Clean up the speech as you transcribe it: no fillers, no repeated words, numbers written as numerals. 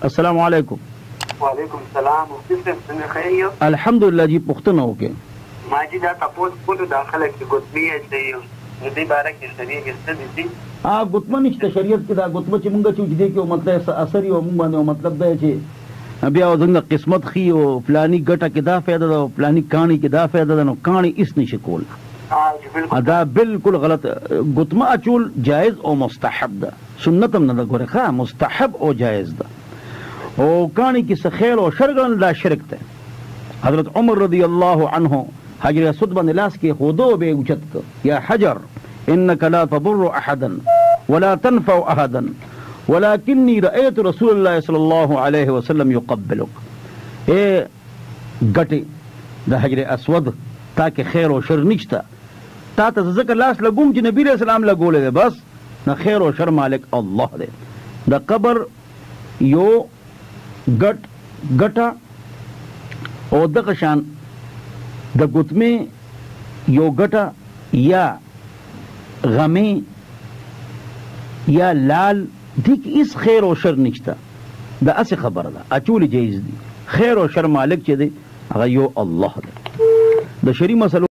السلام علیکم. وعلیکم السلام. مفتی صاحب څنګه خیر یو؟ الحمدلله جی پوښتنه وکړئ. ما چې دا تاسو ټول د خلک چې ګوتمي اچي نو دې باره کې شریعت څه دي؟ ګوتمه نشته شریعت کې. دا ګوتمه چې مونږ چې دې کې مطلب اثر یو مونږ باندې مطلب دی چې بیا څنګه قسمت خي او فلانی ګټه کې دا فائدہ ده او فلانی کہانی کې دا فائدہ ده، نو کہانی اس نشي کول. دا بالکل غلط. ګوتمه اچول جائز او مستحب ده، سنت هم نه ده. ګوره ښه مستحب او جائز ده. او کہانی کې څه خیر او شر ګڼل دا شرک ده. حضرت عمر رضی الله عنه حجر اسود باندې لاس کې خودو به اوچت کړ، یا حجر انك لا تضر احدا ولا تنفع احدا ولكني رأيت رسول الله صلی الله علیه وسلم يقبلك. اے ګټي د حجر اسود تاکي خیر او شر نشته، تا ته ذکر لاس لګوم چې نبی رسول الله لګولې ده، بس نه خیر او شر مالک الله دی. د قبر یو ګټه او دغه شان د ګوتمې یو ګټه یا غمې یا لال دې کې هیڅ خیر او شر نشته. دا اسې خبره ده، اچول جایز دي. خیر او شر مالک چې دی هغه یو الله دی. د شرعي مسلو